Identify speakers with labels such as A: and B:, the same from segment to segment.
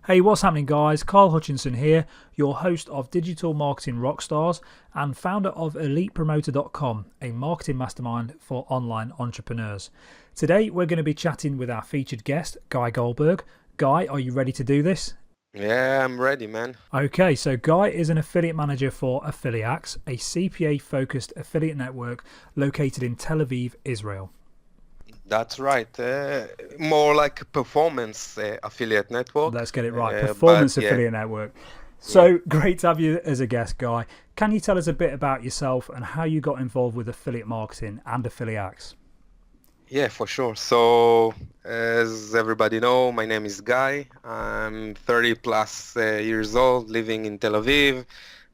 A: Hey, what's happening, guys? Carl Hutchinson here, your host of Digital Marketing Rockstars and founder of ElitePromoter.com, a marketing mastermind for online entrepreneurs. Today, we're going to be chatting with our featured guest, Guy Goldberg. Guy, are you ready to do this?
B: Yeah, I'm ready, man.
A: Okay, so Guy is an affiliate manager for Affiliaxe, a CPA-focused affiliate network located in Tel Aviv, Israel.
B: That's right. More like a performance affiliate network.
A: Let's get it right.
B: But
A: Performance
B: yeah,
A: Affiliate Network.
B: yeah,
A: So great to have you as a guest, Guy. Can you tell us a bit about yourself and how you got involved with affiliate marketing and Affiliaxe?
B: yeah, for sure. So, as everybody know, my name is Guy. I'm 30 plus years old, living in Tel Aviv,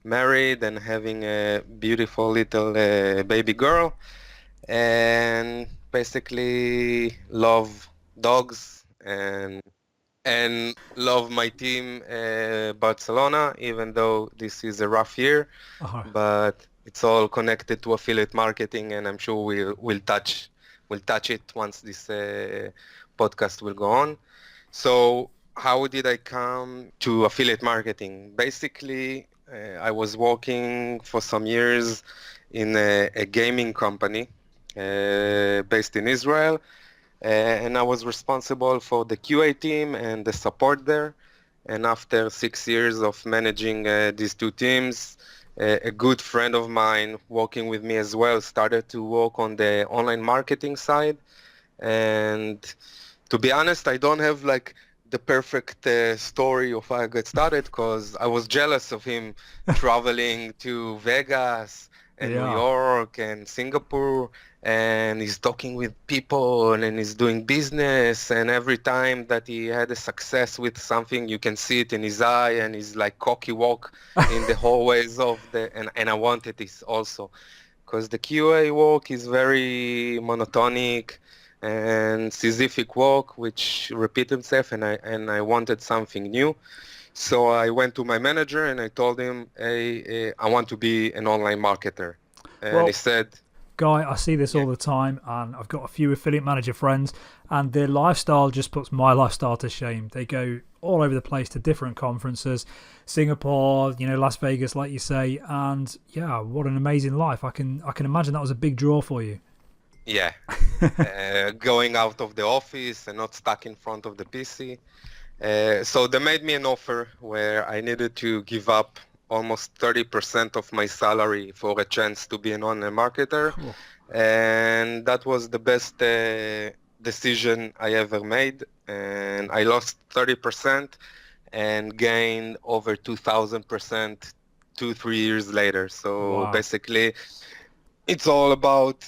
B: married and having a beautiful little baby girl, and basically love dogs and love my team, Barcelona, even though this is a rough year,
A: Oh,
B: but it's all connected to affiliate marketing, and I'm sure we'll touch it once this podcast will go on. So how did I come to affiliate marketing? Basically, I was working for some years in a gaming company based in Israel, and I was responsible for the QA team and the support there. And after 6 years of managing these two teams, a good friend of mine working with me as well started to work on the online marketing side. And to be honest, I don't have like the perfect story of how I got started because I was jealous of him traveling to Vegas and New
A: yeah.
B: York and Singapore, and he's talking with people and he's doing business, and every time that he had a success with something, you can see it in his eye, and he's like cocky walk in the hallways of and I wanted this also because the QA work is very monotonic and Sisyphic work, which repeat himself, and I wanted something new. So I went to my manager and I told him, hey, I want to be an online marketer. And he
A: Well,
B: said,
A: Guy, I see this
B: yeah,
A: all the time, and I've got a few affiliate manager friends, and their lifestyle just puts my lifestyle to shame. They go all over the place to different conferences, Singapore, Las Vegas, like you say, and yeah, what an amazing life. I can imagine that was a big draw for you.
B: yeah, going out of the office and not stuck in front of the PC. So they made me an offer where I needed to give up almost 30% of my salary for a chance to be an online marketer.
A: Cool.
B: And that was the best decision I ever made. And I lost 30% and gained over 2,000% 3 years later. So
A: Wow.
B: basically, it's all about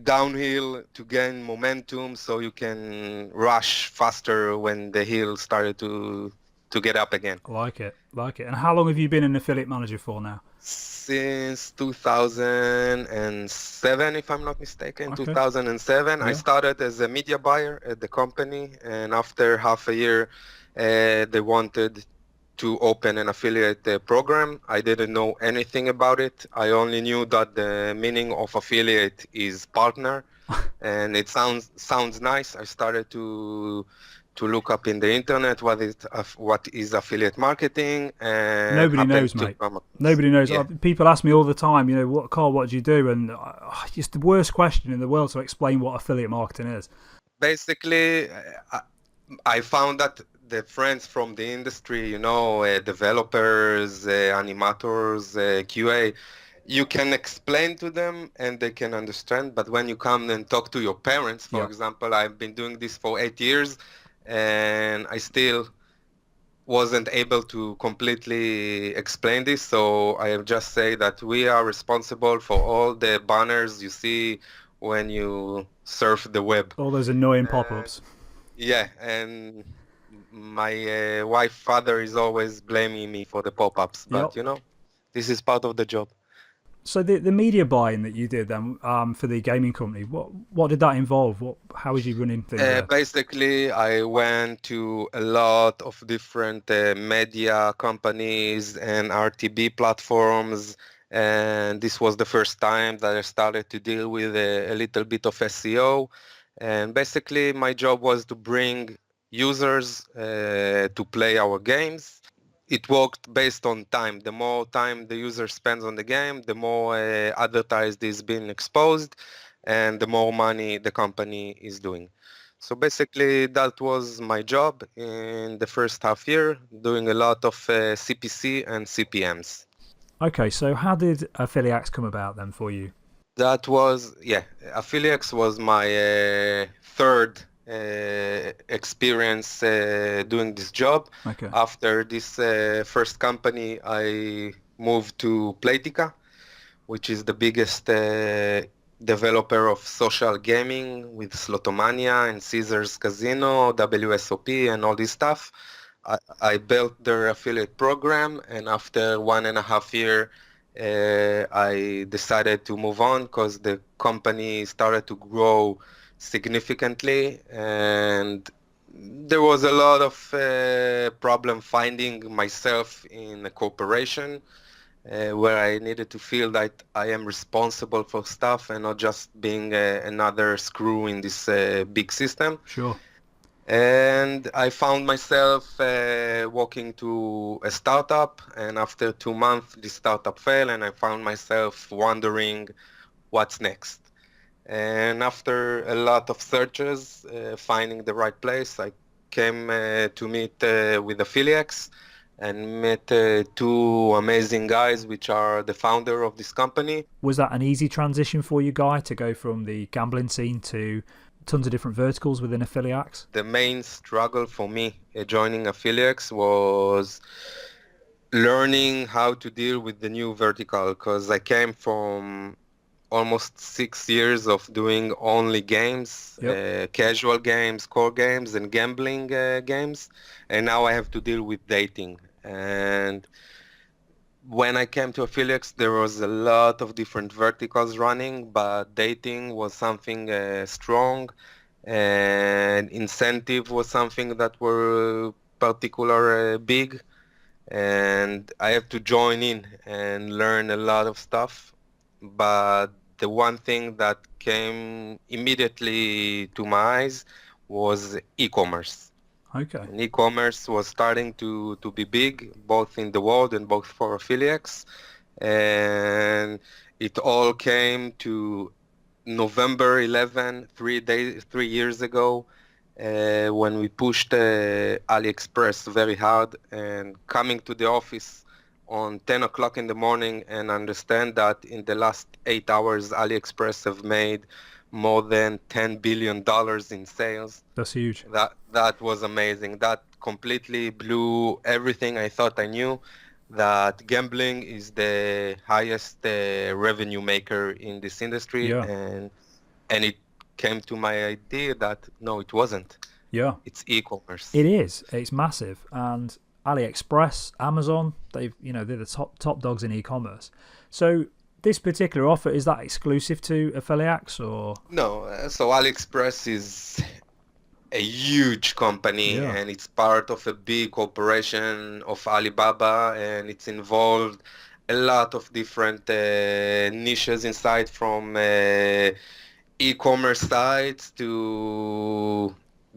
B: downhill to gain momentum so you can rush faster when the hill started to get up again.
A: Like it, like it. And how long have you been an affiliate manager for now?
B: Since 2007, if I'm not mistaken,
A: Okay.
B: 2007, I
A: Yeah.
B: started as a media buyer at the company, and after half a year, they wanted to open an affiliate program. I didn't know anything about it. I only knew that the meaning of affiliate is partner, and it sounds nice. I started to look up in the internet what is affiliate marketing, and
A: Nobody
B: happened
A: knows,
B: to
A: mate.
B: come across.
A: Nobody knows.
B: Yeah,
A: People ask me all the time, what, Carl, what do you do? And it's the worst question in the world to explain what affiliate marketing is.
B: basically, I found that the friends from the industry, developers, animators, QA, you can explain to them and they can understand. But when you come and talk to your parents, for
A: Yeah.
B: example, I've been doing this for 8 years and I still wasn't able to completely explain this. So I just say that we are responsible for all the banners you see when you surf the web.
A: All those annoying
B: Uh,
A: pop-ups.
B: yeah, and my wife father is always blaming me for the pop-ups,
A: Yep.
B: but this is part of the job.
A: So the media buying that you did then for the gaming company, what did that involve? How was you running things there?
B: Basically, I went to a lot of different media companies and RTB platforms, and this was the first time that I started to deal with a little bit of SEO. And basically, my job was to bring users to play our games. It worked based on time. The more time the user spends on the game, the more advertised is being exposed, and the more money the company is doing. So basically, that was my job in the first half year, doing a lot of CPC and CPMs.
A: Okay, so how did Affiliaxe come about then for you?
B: That was, yeah, Affiliaxe was my third experience doing this job.
A: Okay.
B: After this first company, I moved to Playtika, which is the biggest developer of social gaming with Slotomania and Caesars Casino, WSOP, and all this stuff. I built their affiliate program, and after 1.5 years, I decided to move on because the company started to grow significantly, and there was a lot of problem finding myself in a corporation where I needed to feel that I am responsible for stuff and not just being another screw in this big system.
A: Sure.
B: And I found myself walking to a startup, and after 2 months, the startup failed, and I found myself wondering what's next. And after a lot of searches, finding the right place, I came to meet with Affiliaxe and met two amazing guys, which are the founder of this company.
A: Was that an easy transition for you, Guy, to go from the gambling scene to tons of different verticals within Affiliaxe?
B: The main struggle for me joining Affiliaxe was learning how to deal with the new vertical, because I came from almost 6 years of doing only games,
A: Yep.
B: casual games, core games, and gambling games, and now I have to deal with dating. And when I came to Affiliaxe, there was a lot of different verticals running, but dating was something strong, and incentive was something that were particular big, and I have to join in and learn a lot of stuff. But the one thing that came immediately to my eyes was e-commerce.
A: Okay.
B: And e-commerce was starting to be big, both in the world and both for Affiliaxe. And it all came to November 11, 3 years ago, when we pushed AliExpress very hard, and coming to the office on 10 o'clock in the morning and understand that in the last 8 hours, AliExpress have made more than $10 billion in sales.
A: That's huge.
B: That was amazing. That completely blew everything I thought I knew, that gambling is the highest revenue maker in this industry,
A: Yeah.
B: and it came to my idea that no, it wasn't.
A: Yeah.
B: It's e-commerce.
A: It is. It's massive. And AliExpress, Amazon, they're the top dogs in e-commerce. So this particular offer, is that exclusive to Affiliaxe or?
B: No, so AliExpress is a huge company,
A: Yeah.
B: and it's part of a big corporation of Alibaba, and it's involved a lot of different niches inside, from e-commerce sites to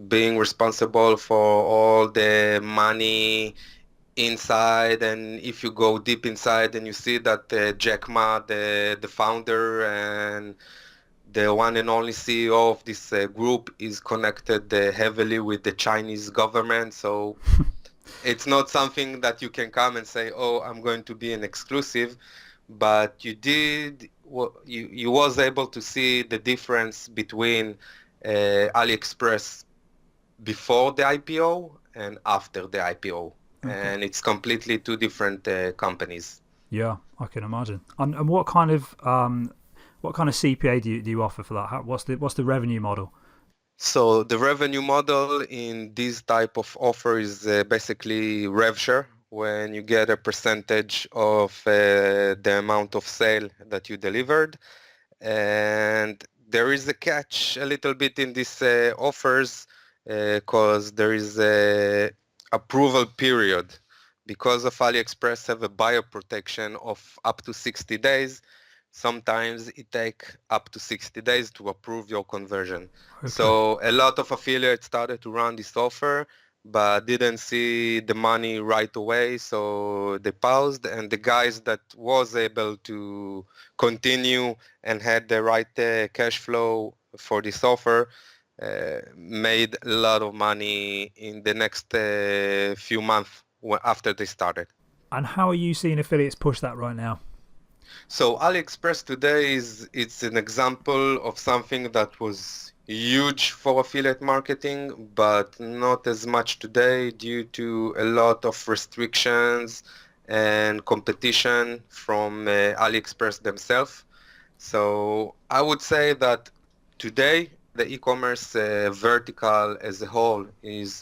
B: being responsible for all the money inside. And if you go deep inside, and you see that Jack Ma, the founder and the one and only CEO of this group, is connected heavily with the Chinese government. So it's not something that you can come and say, oh, I'm going to be an exclusive. But you was able to see the difference between AliExpress before the IPO and after the IPO.
A: Okay.
B: And it's completely two different companies.
A: Yeah, I can imagine. And what kind of CPA do you offer for that? What's the revenue model?
B: So the revenue model in this type of offer is basically rev share, when you get a percentage of the amount of sale that you delivered. And there is a catch a little bit in these offers, because there is a approval period. Because of AliExpress have a buyer protection of up to 60 days, sometimes it takes up to 60 days to approve your conversion.
A: Okay.
B: So a lot of affiliates started to run this offer, but didn't see the money right away, so they paused. And the guys that was able to continue and had the right cash flow for this offer made a lot of money in the next few months after they started.
A: And how are you seeing affiliates push that right now?
B: So AliExpress today it's an example of something that was huge for affiliate marketing, but not as much today due to a lot of restrictions and competition from AliExpress themselves. So I would say that today the e-commerce vertical as a whole is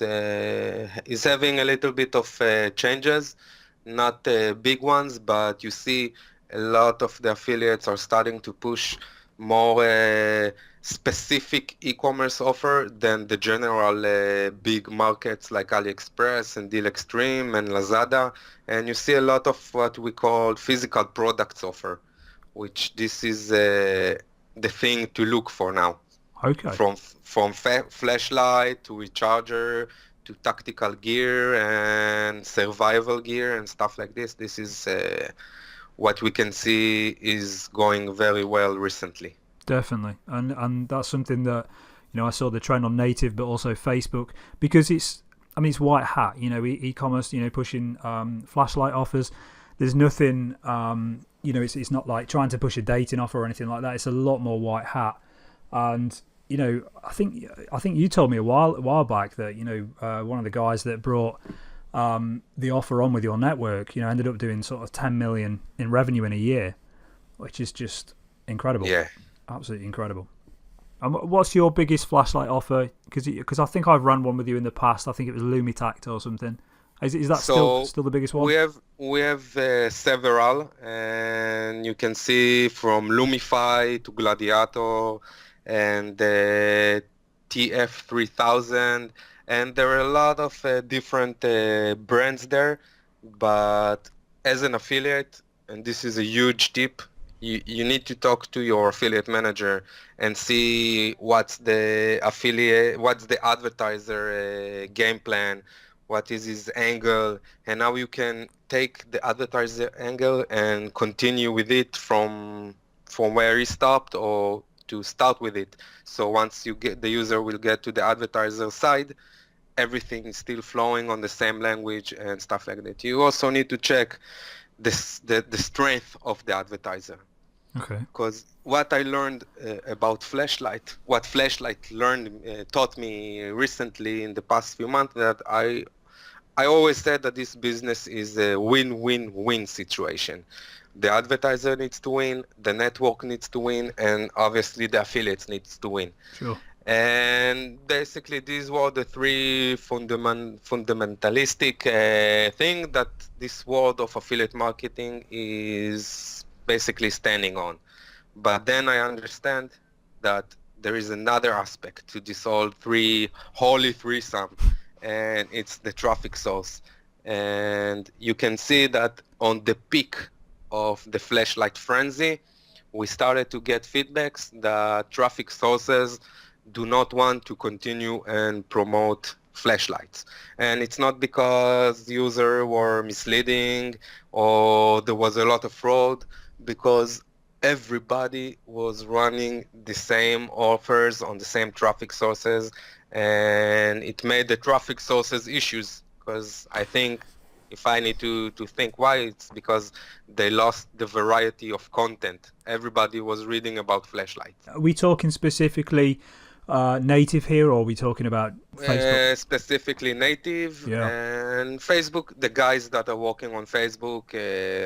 B: having a little bit of changes, not big ones, but you see a lot of the affiliates are starting to push more specific e-commerce offer than the general big markets like AliExpress and Deal Extreme and Lazada. And you see a lot of what we call physical products offer, which this is the thing to look for now.
A: Okay.
B: From flashlight to recharger to tactical gear and survival gear and stuff like this. This is what we can see is going very well recently.
A: Definitely, and that's something that I saw the trend on native, but also Facebook, because it's white hat. E-commerce, pushing flashlight offers. There's nothing, it's not like trying to push a dating offer or anything like that. It's a lot more white hat, and I think you told me a while back that one of the guys that brought the offer on with your network, ended up doing sort of 10 million in revenue in a year, which is just incredible.
B: Yeah.
A: Absolutely incredible. And what's your biggest flashlight offer? Because I think I've run one with you in the past. I think it was Lumitact or something. Is that still the biggest one?
B: We have several, and you can see from Lumify to Gladiator and TF3000, and there are a lot of different brands there. But as an affiliate, and this is a huge tip, you need to talk to your affiliate manager and see what's the advertiser game plan, what is his angle, and how you can take the advertiser angle and continue with it from where he stopped, or to start with it. So once the user will get to the advertiser side, everything is still flowing on the same language and stuff like that. You also need to check the strength of the advertiser.
A: Okay.
B: Because what I learned about Flashlight, what Flashlight taught me recently in the past few months, that I always said that this business is a win-win-win situation. The advertiser needs to win, the network needs to win, and obviously the affiliates needs to win.
A: Sure.
B: And basically these were the three fundamentalistic thing that this world of affiliate marketing is basically standing on. But then I understand that there is another aspect to this holy threesome, and it's the traffic source. And you can see that on the peak of the flashlight frenzy, we started to get feedbacks that traffic sources do not want to continue and promote flashlights. And it's not because users were misleading or there was a lot of fraud, because everybody was running the same offers on the same traffic sources, and it made the traffic sources issues. Because I think if I need to think why, it's because they lost the variety of content. Everybody was reading about flashlights.
A: Are we talking specifically native here, or are we talking about Facebook?
B: Specifically native.
A: Yeah.
B: And Facebook, the guys that are working on Facebook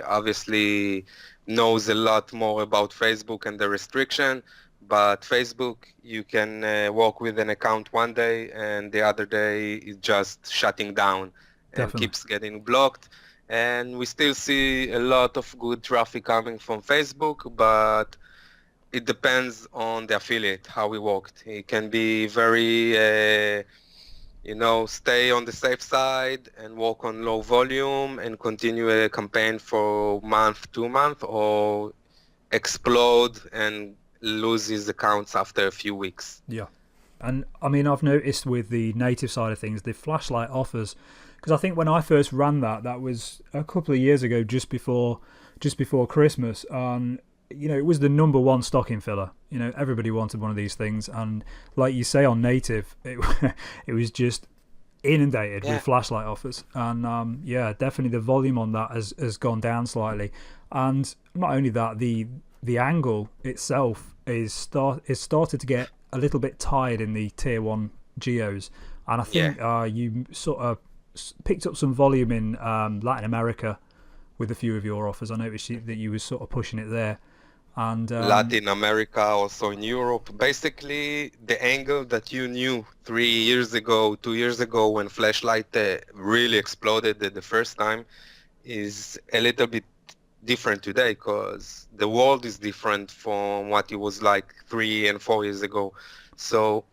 B: obviously knows a lot more about Facebook and the restriction. But Facebook, you can work with an account one day and the other day is just shutting down. And
A: Definitely.
B: Keeps getting blocked. And we still see a lot of good traffic coming from Facebook, but it depends on the affiliate, how we worked. It can be very, stay on the safe side and work on low volume and continue a campaign for month, 2 months, or explode and lose his accounts after a few weeks.
A: Yeah. And I mean, I've noticed with the native side of things, the flashlight offers, because I think when I first ran that was a couple of years ago, just before Christmas, and it was the number one stocking filler. Everybody wanted one of these things, and like you say on native, it was just inundated with flashlight offers, and definitely the volume on that has gone down slightly, and not only that, the angle itself is started to get a little bit tired in the tier 1 geos, and I think you sort of picked up some volume in Latin America with a few of your offers. I noticed that you were sort of pushing it there, and
B: Latin America, also in Europe. Basically, the angle that you knew 3 years ago, 2 years ago, when flashlight really exploded the first time, is a little bit different today, because the world is different from what it was like 3 and 4 years ago. So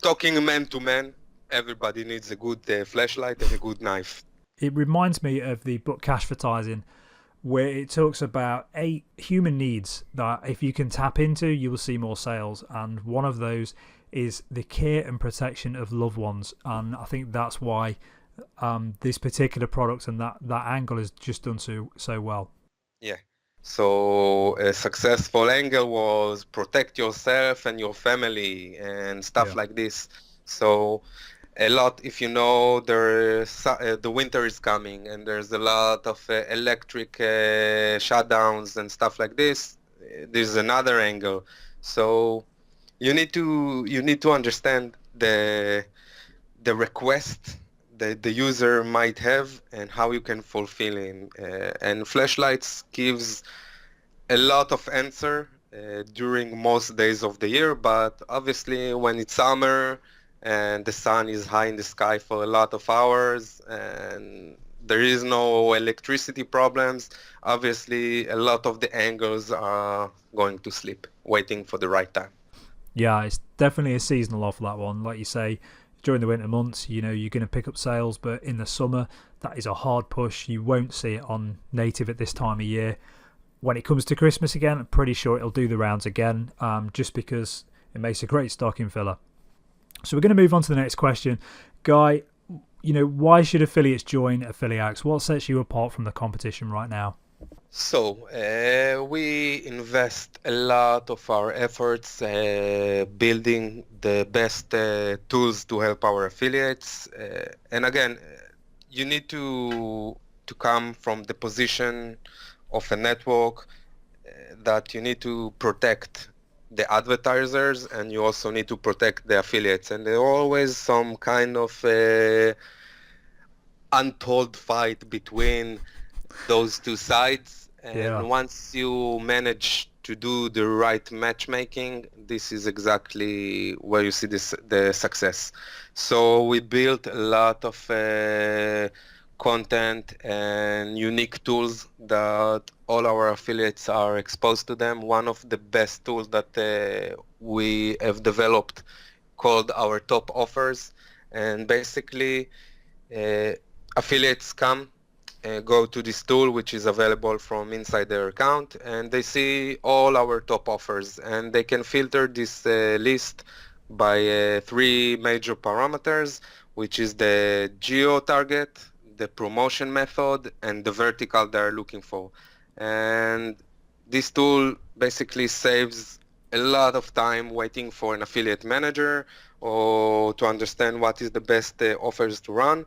B: talking man to man, everybody needs a good flashlight and a good knife.
A: It reminds me of the book Cashvertising, where it talks about 8 human needs that if you can tap into, you will see more sales, and one of those is the care and protection of loved ones. And I think that's why this particular product and that angle has just done so well.
B: Yeah. So a successful angle was protect yourself and your family and stuff like this. So a lot, if you know, the winter is coming and there's a lot of electric shutdowns and stuff like this. There's another angle. So you need to understand the request that the user might have and how you can fulfill it. And flashlights gives a lot of answer during most days of the year, but obviously when it's summer and the sun is high in the sky for a lot of hours and there is no electricity problems, obviously a lot of the angles are going to sleep, waiting for the right time.
A: Yeah, it's definitely a seasonal offer, that one. Like you say, during the winter months, you're going to pick up sales, but in the summer, that is a hard push. You won't see it on native at this time of year. When it comes to Christmas again, I'm pretty sure it'll do the rounds again, just because it makes a great stocking filler. So we're going to move on to the next question. Guy, why should affiliates join Affiliaxe? What sets you apart from the competition right now?
B: So we invest a lot of our efforts building the best tools to help our affiliates. And again, you need to come from the position of a network that you need to protect the advertisers and you also need to protect the affiliates. And there are always some kind of untold fight between those two sides. And once you manage to do the right matchmaking, this is exactly where you see the success. So we built a lot of content and unique tools that all our affiliates are exposed to them. One of the best tools that we have developed called our top offers. And basically affiliates go to this tool, which is available from inside their account, and they see all our top offers, and they can filter this list by 3 major parameters, which is the geo target, the promotion method, and the vertical they're looking for. And this tool basically saves a lot of time waiting for an affiliate manager or to understand what is the best offers to run.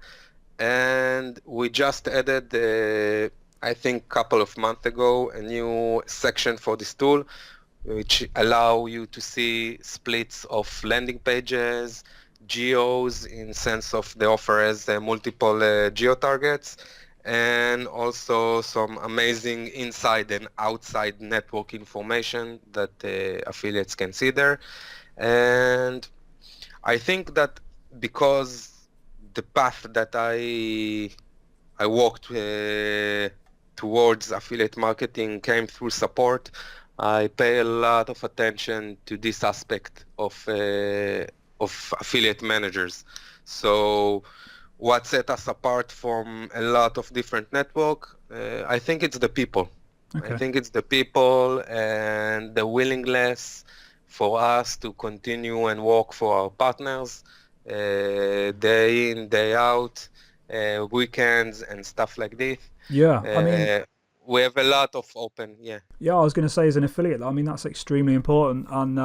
B: And we just added, I think a couple of months ago, a new section for this tool, which allow you to see splits of landing pages, geos in sense of the offer as multiple geo targets, and also some amazing inside and outside network information that affiliates can see there. And I think that because the path that I walked towards affiliate marketing came through support, I pay a lot of attention to this aspect of affiliate managers. So what set us apart from a lot of different network, I think it's the people. I
A: Okay.
B: think it's the people and the willingness for us to continue and work for our partners day in, day out, weekends and stuff like this.
A: Yeah, I mean,
B: Uh, we have a lot of open, yeah.
A: yeah, I was going to say as an affiliate, I mean that's extremely important, and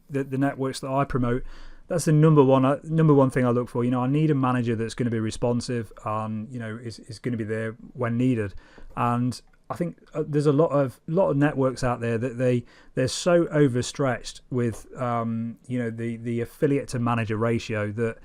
A: the networks that I promote, that's the number one thing I look for. I need a manager that's going to be responsive and is going to be there when needed, and I think there's a lot of networks out there that they're so overstretched with the affiliate to manager ratio that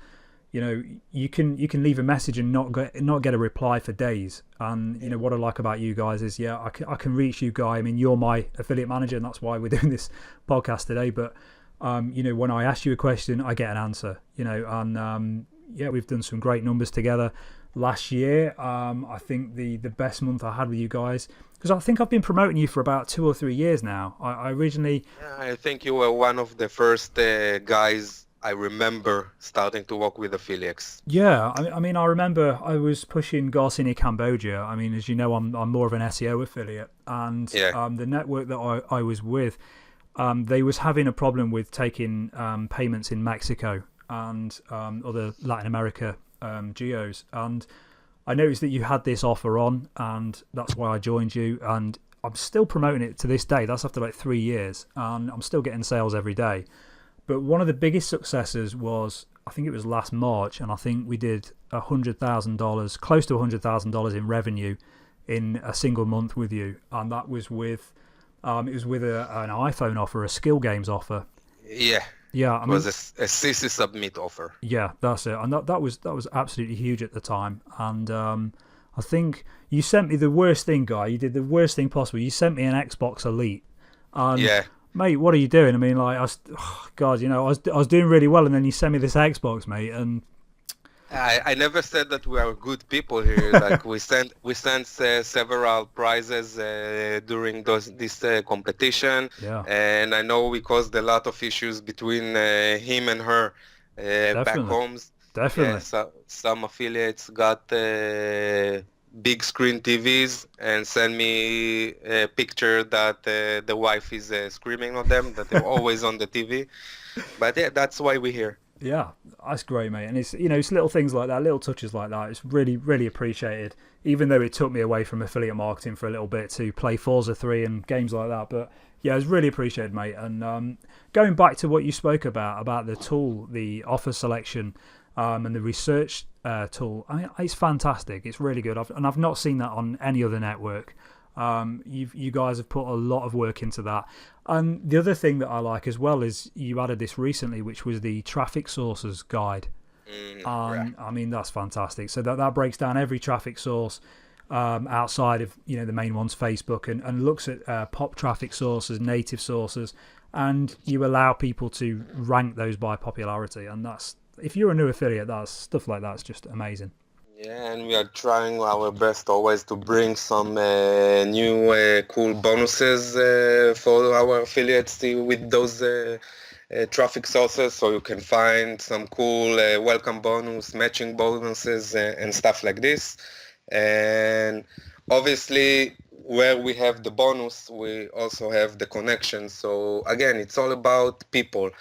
A: you can leave a message and not get a reply for days. And what I like about you guys is I can reach you, Guy. I mean, you're my affiliate manager, and that's why we're doing this podcast today. But when I ask you a question, I get an answer. And we've done some great numbers together last year. I think the best month I had with you guys, because I think I've been promoting you for about 2 or 3 years now. I originally,
B: Yeah, I think you were one of the first guys I remember starting to work with Affiliaxe.
A: I mean, I remember I was pushing Garcinia Cambodia. I mean, as you know, I'm more of an SEO affiliate, and
B: Yeah.
A: the network that I was with, they was having a problem with taking payments in Mexico and other Latin America geos, and I noticed that you had this offer on, and that's why I joined you, and I'm still promoting it to this day. That's after like 3 years, and I'm still getting sales every day. But one of the biggest successes was, I think it was last March, and I think we did $100,000, close to $100,000 in revenue in a single month with you, and that was with an iPhone offer, a skill games offer.
B: Yeah.
A: Yeah, I
B: It
A: mean,
B: was a CC submit offer.
A: yeah, that's it, and that was absolutely huge at the time. And I think you sent me the worst thing, Guy. You did the worst thing possible. You sent me an Xbox Elite, and
B: Yeah.
A: mate, what are you doing? I mean, like, God, I was doing really well, and then you sent me this Xbox, mate, and
B: I never said that we are good people here. Like we sent several prizes during this competition,
A: yeah,
B: and I know we caused a lot of issues between him and her back
A: definitely,
B: homes. Yeah,
A: definitely,
B: so some affiliates got big screen TVs and send me a picture that the wife is screaming on them, that they're always on the TV. But yeah, that's why we're here.
A: yeah, that's great, mate. And it's little things like that, little touches like that. It's really, really appreciated. Even though it took me away from affiliate marketing for a little bit to play Forza 3 and games like that, but yeah, it's really appreciated, mate. And going back to what you spoke about the tool, the offer selection, and the research tool, I mean, it's fantastic. It's really good. I've not seen that on any other network. You guys have put a lot of work into that. And the other thing that I like as well is you added this recently, which was the traffic sources guide.
B: Right.
A: I mean, that's fantastic. So that breaks down every traffic source outside of the main ones, Facebook, and looks at pop traffic sources, native sources, and you allow people to rank those by popularity. And that's, if you're a new affiliate, that's stuff like that's just amazing.
B: Yeah, and we are trying our best always to bring some new cool bonuses for our affiliates with those traffic sources, so you can find some cool welcome bonus, matching bonuses, and stuff like this. And obviously, where we have the bonus, we also have the connection. So again, it's all about people.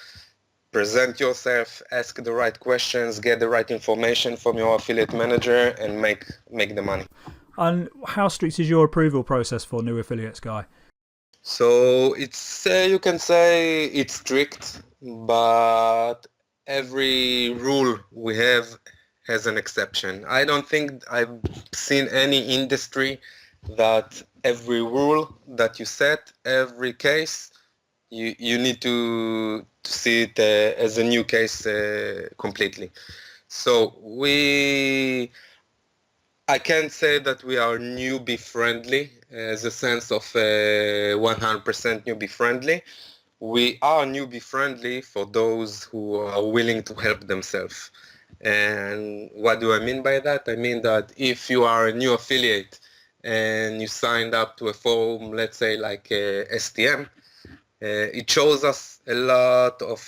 B: Present yourself, ask the right questions, get the right information from your affiliate manager, and make the money.
A: And how strict is your approval process for new affiliates, Guy?
B: So it's you can say it's strict, but every rule we have has an exception. I don't think I've seen any industry that every rule that you set, every case, you need to see it as a new case completely. So I can't say that we are newbie friendly as a sense of 100% newbie friendly. We are newbie friendly for those who are willing to help themselves. And what do I mean by that? I mean that if you are a new affiliate and you signed up to a forum, let's say like STM, it shows us a lot of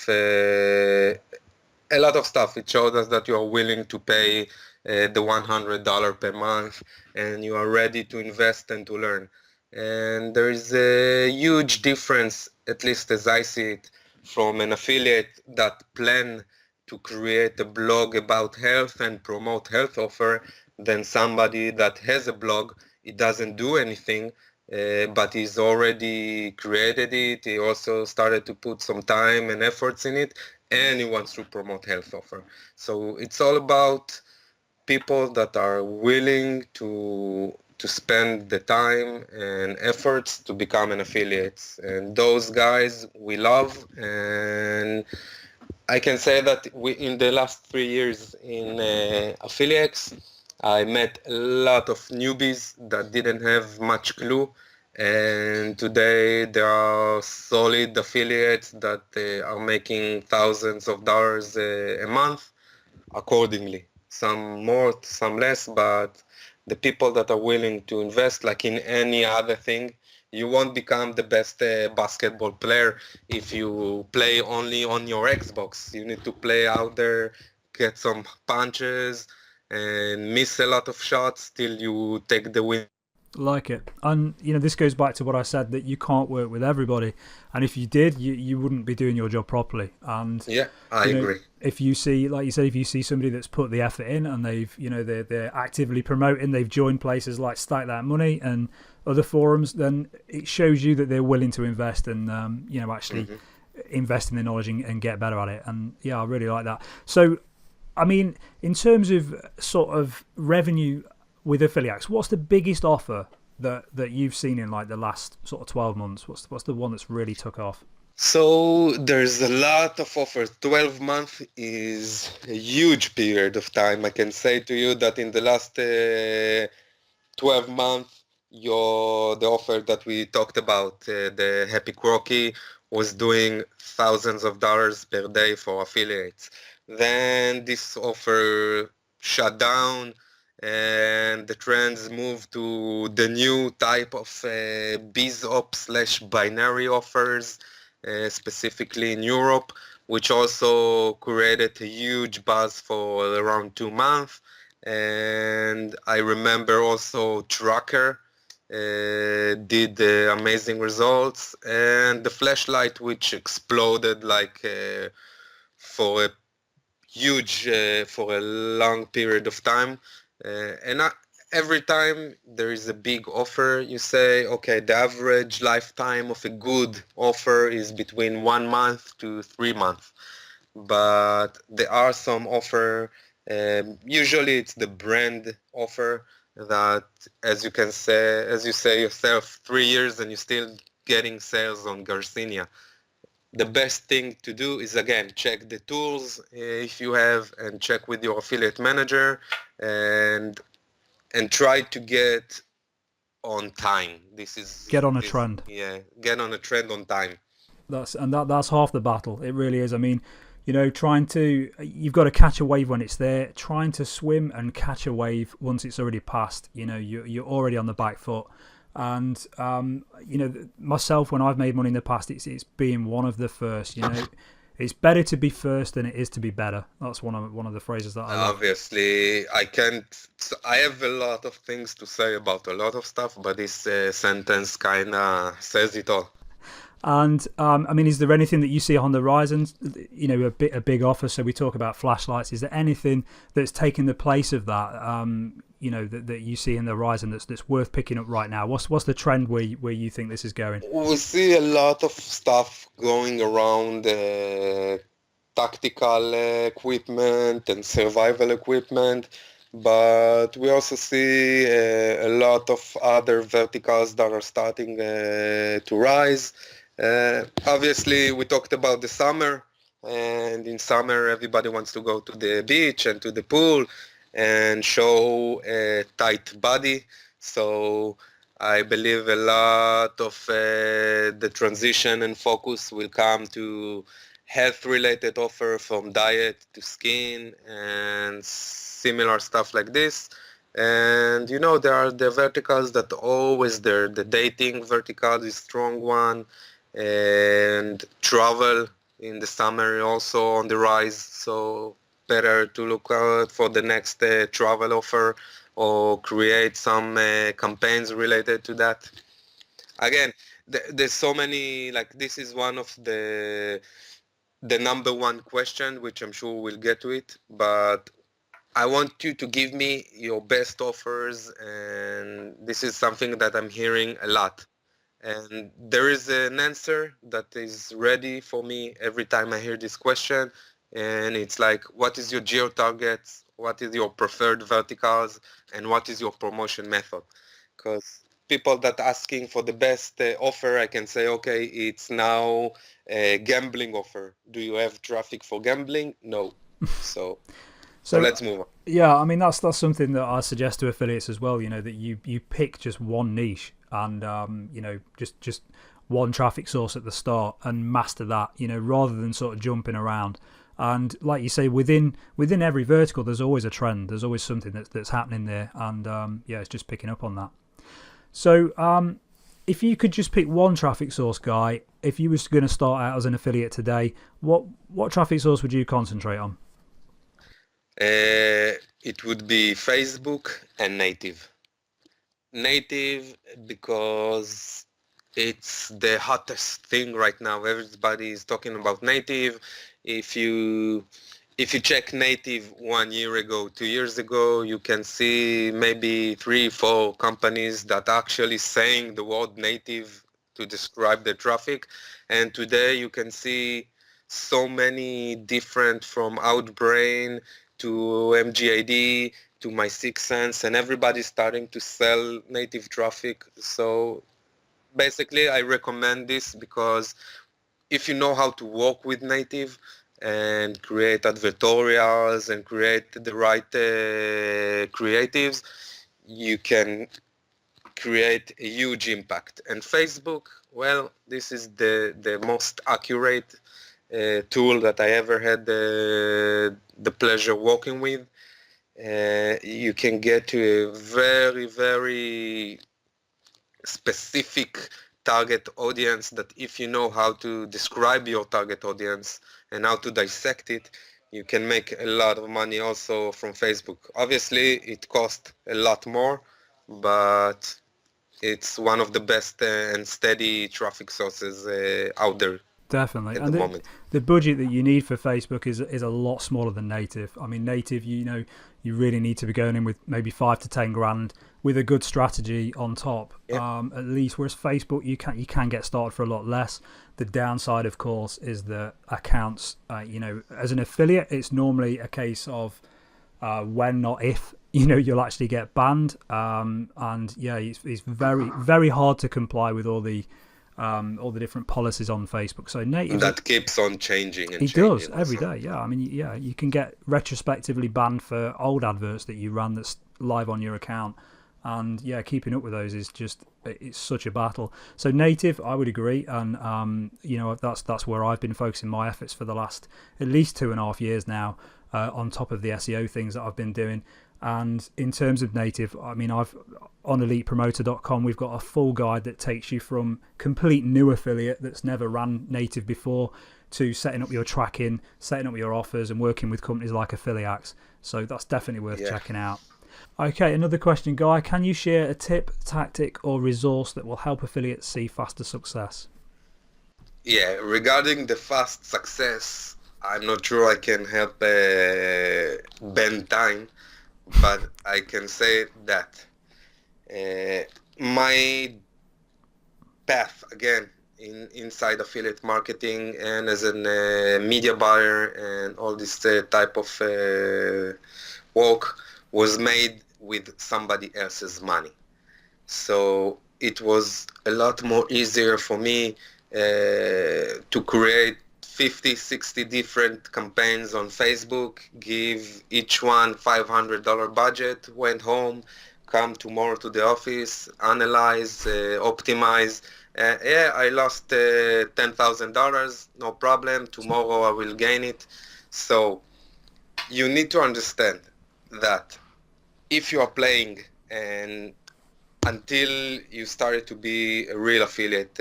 B: stuff. It shows us that you are willing to pay the $100 per month and you are ready to invest and to learn. And there is a huge difference, at least as I see it, from an affiliate that plan to create a blog about health and promote health offer than somebody that has a blog. It doesn't do anything, but he's already created it. He also started to put some time and efforts in it, and he wants to promote health offer. So it's all about people that are willing to spend the time and efforts to become an affiliate. And those guys we love. And I can say that in the last 3 years in Affiliaxe, I met a lot of newbies that didn't have much clue. And today there are solid affiliates that are making thousands of dollars a month accordingly. Some more, some less, but the people that are willing to invest, like in any other thing, you won't become the best basketball player if you play only on your Xbox. You need to play out there, get some punches, and miss a lot of shots till you take the win.
A: Like it. And this goes back to what I said, that you can't work with everybody, and if you did, you wouldn't be doing your job properly. And
B: Yeah, I agree.
A: if you see, like you said, if you see somebody that's put the effort in and they've they're actively promoting, they've joined places like Stack That Money and other forums, then it shows you that they're willing to invest and actually invest in their knowledge and get better at it. And yeah, I really like that. So I mean, in terms of sort of revenue with Affiliaxe, what's the biggest offer that you've seen in like the last sort of 12 months? What's the one that's really took off?
B: So there's a lot of offers. 12 months is a huge period of time. I can say to you that in the last 12 months, the offer that we talked about, the Happy Crocky, was doing thousands of dollars per day for affiliates. Then this offer shut down, and the trends moved to the new type of BizOp/binary offers, specifically in Europe, which also created a huge buzz for around 2 months. And I remember also Tracker did amazing results, and the flashlight, which exploded like for a for a long period of time. Every time there is a big offer, you say, okay, the average lifetime of a good offer is between 1 month to 3 months. But there are some offer, usually it's the brand offer that, as you say yourself, 3 years and you're still getting sales on Garcinia. The best thing to do is, again, check the tools if you have, and check with your affiliate manager, and try to get on time.
A: Get on a trend.
B: Yeah, get on a trend on time.
A: That's half the battle. It really is. I mean, you've got to catch a wave when it's there. Trying to swim and catch a wave once it's already passed, you're already on the back foot. And myself, when I've made money in the past, it's being one of the first. It's better to be first than it is to be better. That's one of the phrases that I love.
B: Obviously, I have a lot of things to say about a lot of stuff, but this sentence kind of says it all.
A: And I mean, is there anything that you see on the horizon? A big offer. So we talk about flashlights. Is there anything that's taken the place of that? That you see in the horizon that's worth picking up right now? What's the trend where you think this is going?
B: We see a lot of stuff going around tactical equipment and survival equipment, but we also see a lot of other verticals that are starting to rise. Obviously, we talked about the summer, and in summer everybody wants to go to the beach and to the pool and show a tight body. So I believe a lot of the transition and focus will come to health-related offer, from diet to skin and similar stuff like this. And there are the verticals that are always there. The dating vertical is a strong one, and travel in the summer also on the rise. So better to look out for the next travel offer, or create some campaigns related to that. Again, there's so many, like this is one of the number one question, which I'm sure we'll get to it, but I want you to give me your best offers, and this is something that I'm hearing a lot. And there is an answer that is ready for me every time I hear this question. And it's like, what is your geo targets? What is your preferred verticals? And what is your promotion method? Because people that asking for the best offer, I can say, okay, it's now a gambling offer. Do you have traffic for gambling? No. So
A: So
B: let's move on.
A: yeah, I mean that's something that I suggest to affiliates as well. You know, that you pick just one niche and you know, just one traffic source at the start and master that. You know, rather than sort of jumping around. And like you say, within every vertical, there's always a trend. There's always something that's happening there, and yeah, it's just picking up on that. So if you could just pick one traffic source, Guy, if you was going to start out as an affiliate today, what traffic source would you concentrate on?
B: It would be Facebook and native. Native because it's the hottest thing right now. Everybody is talking about native. If you check native 1 year ago, 2 years ago, you can see maybe 3, 4 companies that actually saying the word native to describe the traffic. And today you can see so many different, from Outbrain to MGID to My Sixth Sense, and everybody's starting to sell native traffic. So basically, I recommend this because if you know how to work with native and create advertorials and create the right creatives, you can create a huge impact. And Facebook, well, this is the most accurate tool that I ever had the pleasure working with. You can get to a very, very specific target audience that if you know how to describe your target audience and how to dissect it, you can make a lot of money also from Facebook. Obviously, it costs a lot more, but it's one of the best and steady traffic sources out there
A: Definitely,
B: at the
A: and
B: moment.
A: the budget that you need for Facebook is a lot smaller than native. I mean, native, you know, you really need to be going in with maybe 5 to 10 grand with a good strategy on top,
B: Yeah.
A: at least. Whereas Facebook, you can get started for a lot less. The downside, of course, is the accounts. You know, as an affiliate, it's normally a case of when, not if, you know, you'll actually get banned. And yeah, it's very, very hard to comply with all the different policies on Facebook. So native,
B: That keeps on changing and
A: it does
B: changing
A: every
B: also.
A: day. Yeah, I mean, yeah, you can get retrospectively banned for old adverts that you ran that's live on your account, and yeah, keeping up with those is just, it's such a battle. So native, I would agree, and you know, that's where I've been focusing my efforts for the last at least 2.5 years now, on top of the SEO things that I've been doing. And in terms of native, I mean, I've on ElitePromoter.com, we've got a full guide that takes you from complete new affiliate that's never ran native before to setting up your tracking, setting up your offers, and working with companies like Affiliaxe. So that's definitely worth
B: Yeah.
A: checking out. Okay, another question, Guy. Can you share a tip, tactic, or resource that will help affiliates see faster success?
B: Yeah, regarding the fast success, I'm not sure I can help bend time, but I can say that my path again inside affiliate marketing and as a media buyer and all this type of work was made with somebody else's money. So it was a lot more easier for me to create 50, 60 different campaigns on Facebook, give each one $500 budget, went home, come tomorrow to the office, analyze, optimize. Yeah, I lost $10,000, no problem. Tomorrow I will gain it. So you need to understand that if you are playing and until you started to be a real affiliate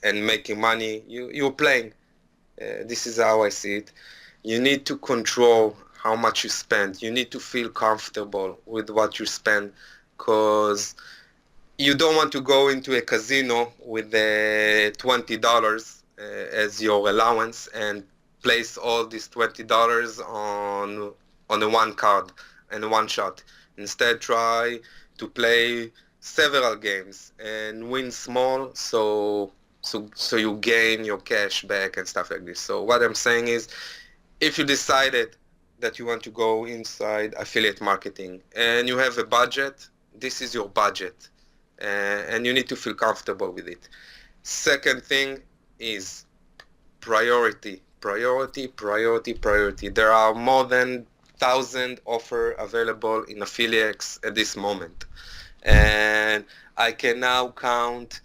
B: and making money, you're playing. This is how I see it. You need to control how much you spend. You need to feel comfortable with what you spend, because you don't want to go into a casino with $20 as your allowance and place all these $20 on a one card and one shot. Instead, try to play several games and win small, so you gain your cash back and stuff like this. So what I'm saying is, if you decided that you want to go inside affiliate marketing and you have a budget, this is your budget, and you need to feel comfortable with it. Second thing is priority. There are more than 1,000 offers available in Affiliaxe at this moment, and I can now count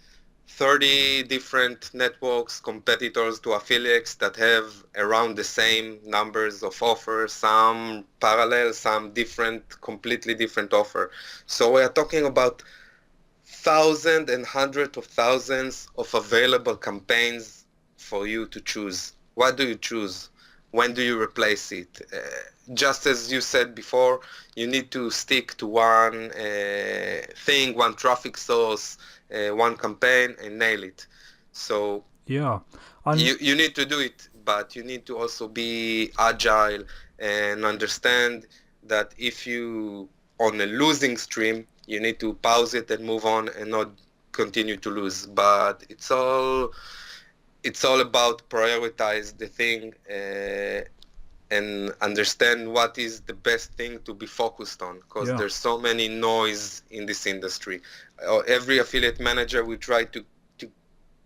B: 30 different networks, competitors to Affiliaxe that have around the same numbers of offers, some parallel, some different, completely different offer. So we are talking about thousands and hundreds of thousands of available campaigns for you to choose. What do you choose? When do you replace it? Just as you said before, you need to stick to one thing, one traffic source, one campaign, and nail it. So
A: Yeah.
B: you need to do it, but you need to also be agile and understand that if you on a losing stream, you need to pause it and move on and not continue to lose. But it's all about prioritize the thing and understand what is the best thing to be focused on, because there's so many noise in this industry. Every affiliate manager will try to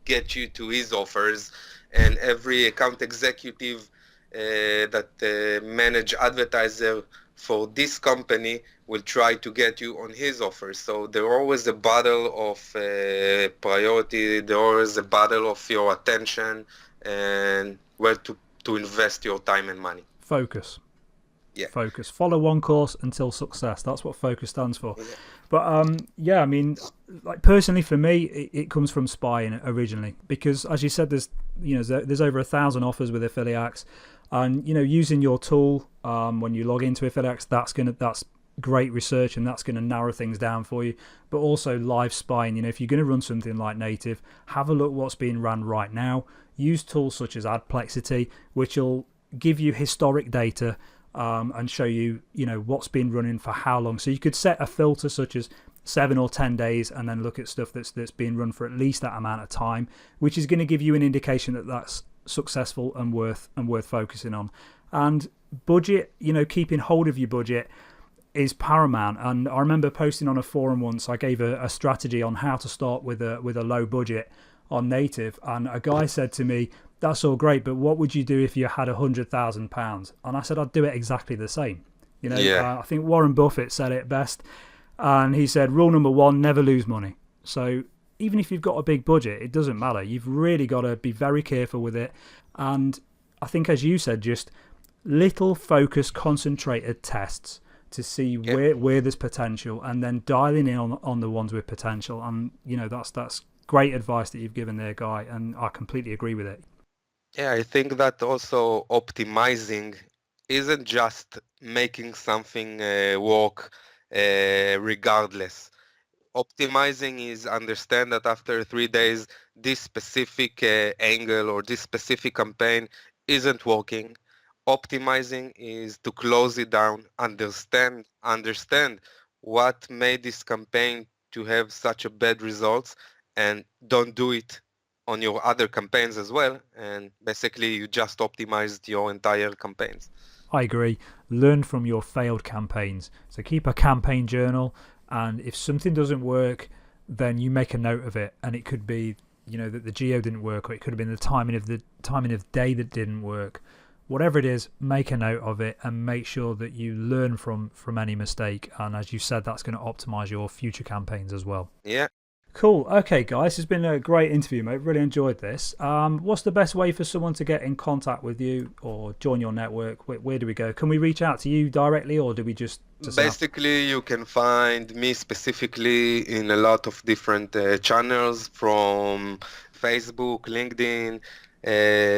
B: get you to his offers, and every account executive that manage advertiser for this company will try to get you on his offers. So there's always a battle of priority. There's always a battle of your attention and where to invest your time and money.
A: Focus.
B: Yeah.
A: Focus. Follow one course until success. That's what focus stands for. Yeah. But yeah, I mean, like personally for me, it comes from spying originally, because as you said, there's over 1,000 offers with Affiliaxe, and using your tool when you log into Affiliaxe, that's great research, and that's going to narrow things down for you. But also live spying. If you're going to run something like native, have a look what's being ran right now. Use tools such as Adplexity, which will give you historic data and show you what's been running for how long. So you could set a filter such as 7 or 10 days and then look at stuff that's been run for at least that amount of time, which is going to give you an indication that that's successful and worth focusing on. And budget, keeping hold of your budget is paramount. And I remember posting on a forum once, I gave a strategy on how to start with a low budget on native, and a guy said to me, that's all great, but what would you do if you had £100,000? And I said, I'd do it exactly the same. I think Warren Buffett said it best, and he said, rule number 1, never lose money. So even if you've got a big budget, it doesn't matter. You've really got to be very careful with it. And I think, as you said, just little focused, concentrated tests to see where there's potential, and then dialing in on the ones with potential. And that's great advice that you've given there, Guy, and I completely agree with it.
B: Yeah, I think that also optimizing isn't just making something work regardless. Optimizing is understand that after 3 days, this specific angle or this specific campaign isn't working. Optimizing is to close it down, understand what made this campaign to have such a bad results, and don't do it on your other campaigns as well, and basically you just optimized your entire campaigns.
A: I agree. Learn from your failed campaigns. So keep a campaign journal, and if something doesn't work, then you make a note of it. And it could be, that the geo didn't work, or it could have been the timing of day that didn't work. Whatever it is, make a note of it and make sure that you learn from any mistake. And as you said, that's going to optimize your future campaigns as well.
B: Yeah.
A: Cool. Okay, guys, it's been a great interview, mate. Really enjoyed this. What's the best way for someone to get in contact with you or join your network? Where do we go? Can we reach out to you directly, or do we just...
B: Basically, you can find me specifically in a lot of different channels, from Facebook, LinkedIn,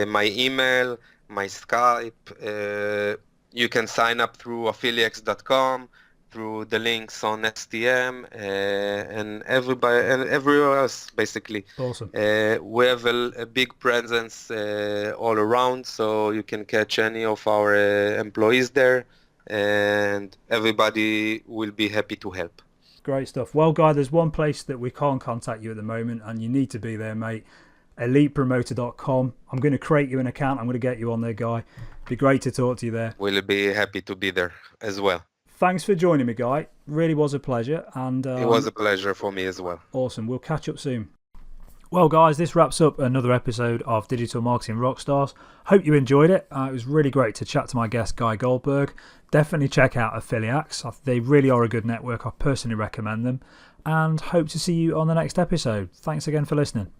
B: my email, my Skype. You can sign up through affiliaxe.com. through the links on STM and everybody and everywhere else, basically.
A: Awesome.
B: We have a big presence all around, so you can catch any of our employees there, and everybody will be happy to help.
A: Great stuff. Well, Guy, there's one place that we can't contact you at the moment, and you need to be there, mate. ElitePromoter.com. I'm going to create you an account. I'm going to get you on there, Guy. Be great to talk to you there.
B: We'll be happy to be there as well.
A: Thanks for joining me, Guy. Really was a pleasure. And
B: it was a pleasure for me as well.
A: Awesome. We'll catch up soon. Well, guys, this wraps up another episode of Digital Marketing Rockstars. Hope you enjoyed it. It was really great to chat to my guest, Guy Goldberg. Definitely check out Affiliaxe. They really are a good network. I personally recommend them. And hope to see you on the next episode. Thanks again for listening.